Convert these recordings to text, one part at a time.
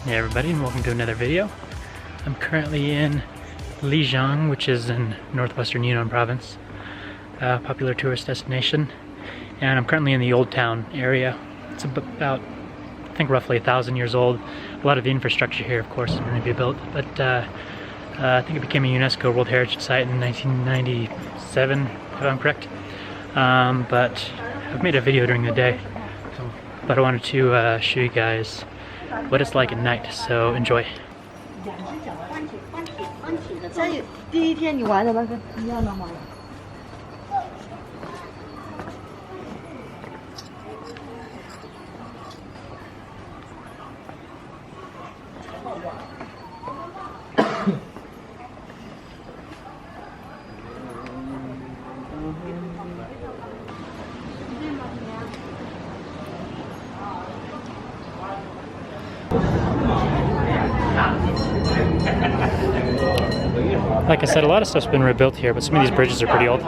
Hey everybody, and welcome to another video. I'm currently in Lijiang, which is in Northwestern Yunnan province, a popular tourist destination, and I'm currently in the Old Town area. It's about, I think, roughly 1,000 years old. A lot of the infrastructure here, of course, is going to be built, but I think it became a UNESCO World Heritage Site in 1997, if I'm correct. But I've made a video during the day, but I wanted to show you guys what it's like at night, so enjoy. 这第一天你玩的那个一样的吗？ Like I said, a lot of stuff's been rebuilt here, but some of these bridges are pretty old.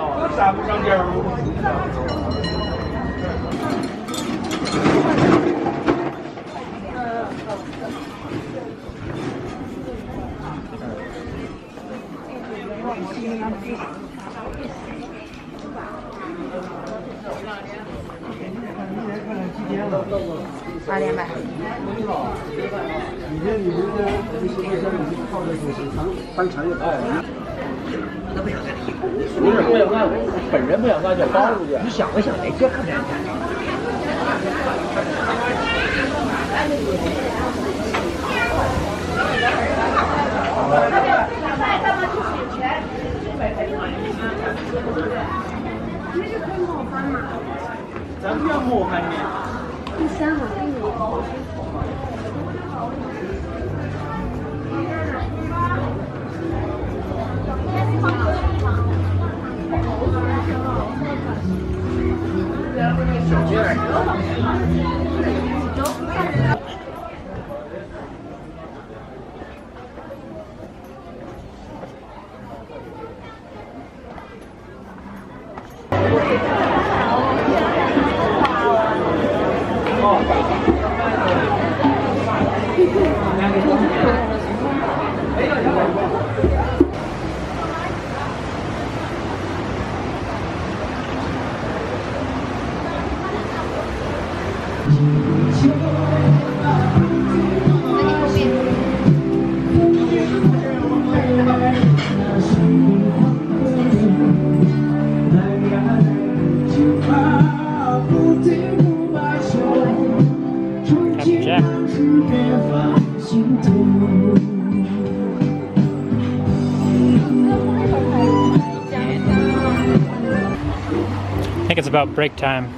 I think it's about break time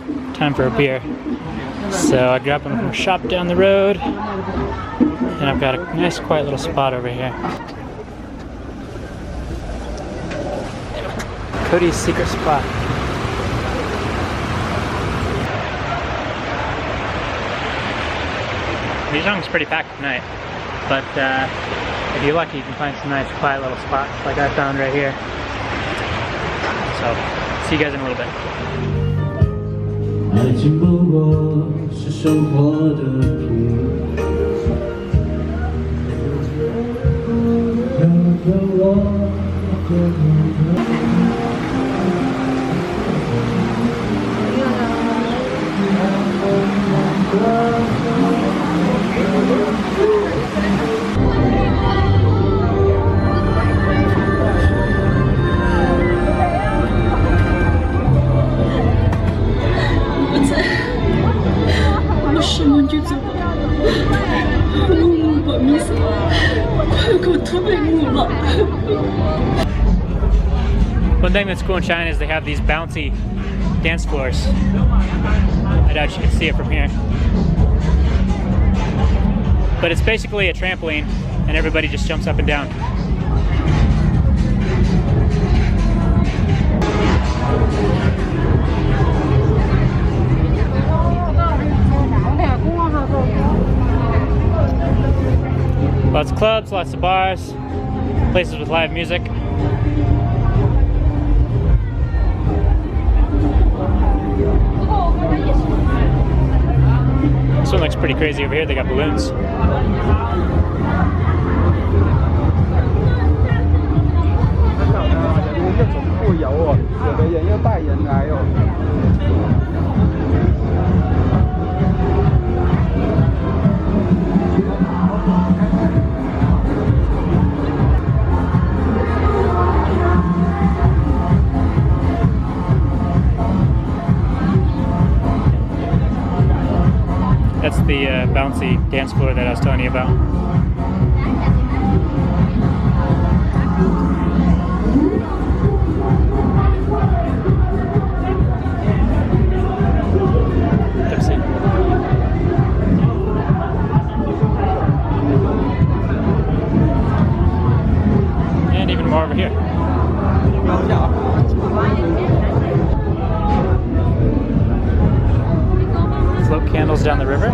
for a beer. So I grabbed one from a shop down the road, and I've got a nice quiet little spot over here. Cody's secret spot. Lijiang's pretty packed tonight, but if you're lucky you can find some nice quiet little spots like I found right here. So, see you guys in a little bit. 爱情不过是生活的皮，让我One thing that's cool in China is they have these bouncy dance floors. I doubt you can see it from here. But it's basically a trampoline and everybody just jumps up and down. Lots of clubs, lots of bars, places with live music. This one looks pretty crazy over here. They got balloons. 一種富有喎，有的人要帶人來哦。That's the bouncy dance floor that I was telling you about. And even more over here. Float candles down the river.